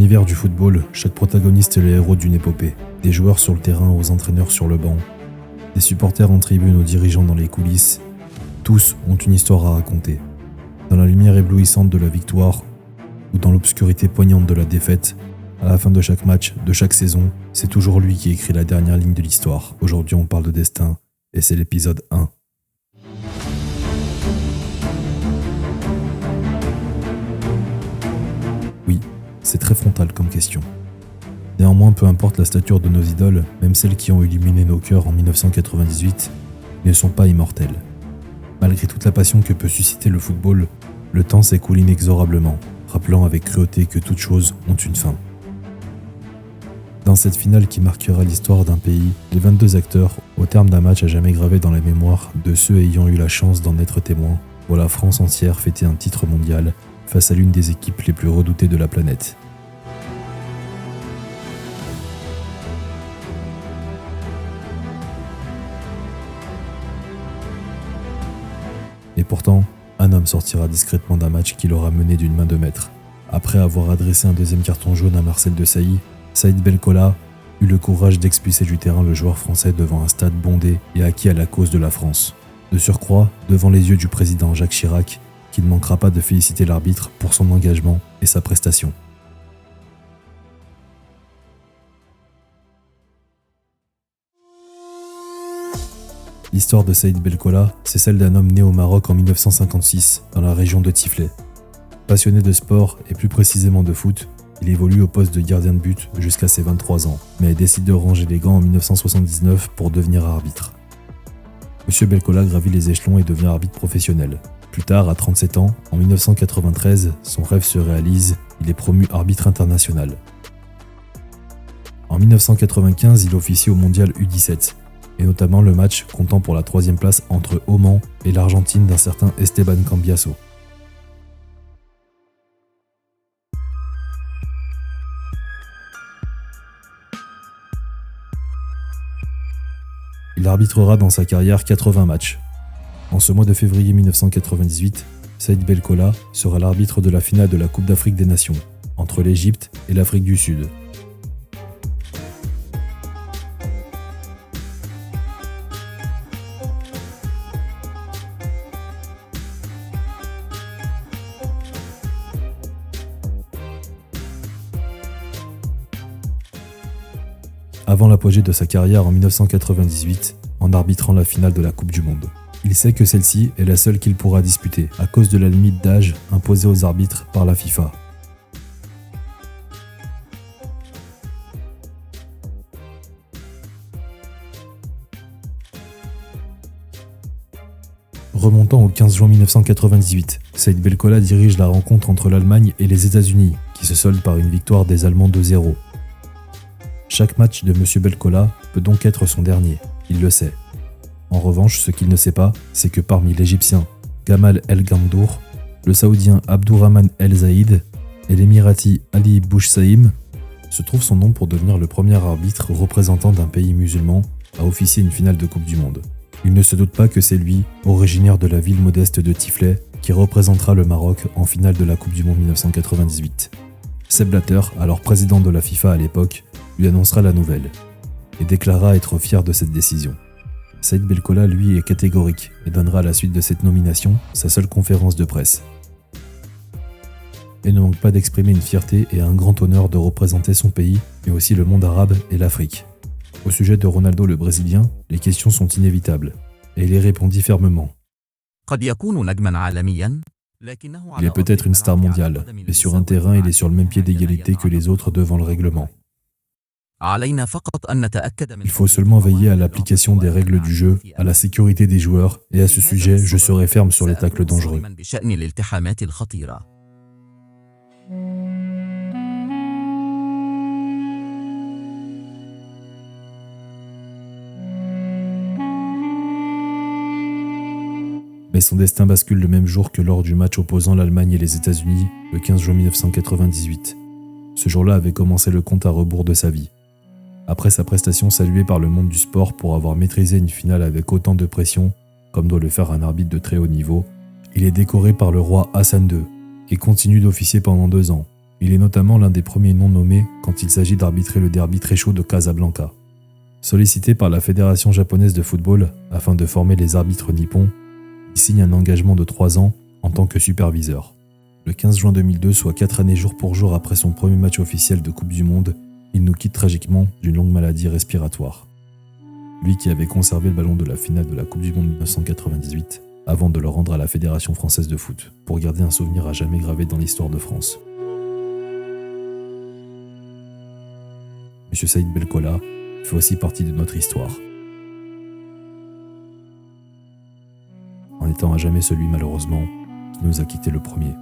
l'univers du football, chaque protagoniste est le héros d'une épopée. Des joueurs sur le terrain aux entraîneurs sur le banc, des supporters en tribune aux dirigeants dans les coulisses, tous ont une histoire à raconter. Dans la lumière éblouissante de la victoire ou dans l'obscurité poignante de la défaite, à la fin de chaque match, de chaque saison, c'est toujours lui qui écrit la dernière ligne de l'histoire. Aujourd'hui, on parle de destin et c'est l'épisode 1. Oui, c'est très frontal comme question. Néanmoins, peu importe la stature de nos idoles, même celles qui ont illuminé nos cœurs en 1998, ne sont pas immortelles. Malgré toute la passion que peut susciter le football, le temps s'écoule inexorablement, rappelant avec cruauté que toutes choses ont une fin. Dans cette finale qui marquera l'histoire d'un pays, les 22 acteurs, au terme d'un match à jamais gravé dans la mémoire de ceux ayant eu la chance d'en être témoins, voient la France entière fêter un titre mondial face à l'une des équipes les plus redoutées de la planète. Et pourtant, un homme sortira discrètement d'un match qui l'aura mené d'une main de maître. Après avoir adressé un deuxième carton jaune à Marcel Desailly, Saïd Belkola eut le courage d'expulser du terrain le joueur français devant un stade bondé et acquis à la cause de la France. De surcroît, devant les yeux du président Jacques Chirac, qui ne manquera pas de féliciter l'arbitre pour son engagement et sa prestation. L'histoire de Saïd Belkola, c'est celle d'un homme né au Maroc en 1956, dans la région de Tiflis. Passionné de sport et plus précisément de foot, il évolue au poste de gardien de but jusqu'à ses 23 ans, mais décide de ranger les gants en 1979 pour devenir arbitre. Monsieur Belkola gravit les échelons et devient arbitre professionnel. Plus tard, à 37 ans, en 1993, son rêve se réalise, il est promu arbitre international. En 1995, il officie au mondial U17, et notamment le match comptant pour la 3e place entre Oman et l'Argentine d'un certain Esteban Cambiaso. Il arbitrera dans sa carrière 80 matchs. En ce mois de février 1998, Saïd Belkola sera l'arbitre de la finale de la Coupe d'Afrique des Nations, entre l'Égypte et l'Afrique du Sud. Avant l'apogée de sa carrière en 1998, en arbitrant la finale de la Coupe du Monde. Il sait que celle-ci est la seule qu'il pourra disputer, à cause de la limite d'âge imposée aux arbitres par la FIFA. Remontant au 15 juin 1998, Saïd Belkola dirige la rencontre entre l'Allemagne et les États-Unis, qui se solde par une victoire des Allemands 2-0. Chaque match de M. Belkola peut donc être son dernier, il le sait. En revanche, ce qu'il ne sait pas, c'est que parmi l'Égyptien Gamal El Gamdour, le Saoudien Abdourahman El Zaïd et l'Émirati Ali Bouchsaïm, se trouve son nom pour devenir le premier arbitre représentant d'un pays musulman à officier une finale de Coupe du Monde. Il ne se doute pas que c'est lui, originaire de la ville modeste de Tiflis, qui représentera le Maroc en finale de la Coupe du Monde 1998. Sepp Blatter, alors président de la FIFA à l'époque, lui annoncera la nouvelle et déclara être fier de cette décision. Saïd Belkola, lui, est catégorique et donnera à la suite de cette nomination sa seule conférence de presse. Il ne manque pas d'exprimer une fierté et un grand honneur de représenter son pays, mais aussi le monde arabe et l'Afrique. Au sujet de Ronaldo le Brésilien, les questions sont inévitables, et il y répondit fermement. Il est peut-être une star mondiale, mais sur un terrain, il est sur le même pied d'égalité que les autres devant le règlement. Il faut seulement veiller à l'application des règles du jeu, à la sécurité des joueurs, et à ce sujet, je serai ferme sur les tacles dangereux. Mais son destin bascule le même jour que lors du match opposant l'Allemagne et les États-Unis, le 15 juin 1998. Ce jour-là avait commencé le compte à rebours de sa vie. Après sa prestation saluée par le monde du sport pour avoir maîtrisé une finale avec autant de pression, comme doit le faire un arbitre de très haut niveau, il est décoré par le roi Hassan II et continue d'officier pendant 2 ans, Il est notamment l'un des premiers noms nommés quand il s'agit d'arbitrer le derby très chaud de Casablanca. Sollicité par la Fédération japonaise de football afin de former les arbitres nippons, il signe un engagement de 3 ans en tant que superviseur. Le 15 juin 2002, soit 4 années jour pour jour après son premier match officiel de Coupe du Monde, il nous quitte tragiquement d'une longue maladie respiratoire. Lui qui avait conservé le ballon de la finale de la Coupe du Monde 1998 avant de le rendre à la Fédération française de foot pour garder un souvenir à jamais gravé dans l'histoire de France. Monsieur Saïd Belkola fait aussi partie de notre histoire, en étant à jamais celui malheureusement qui nous a quitté le premier.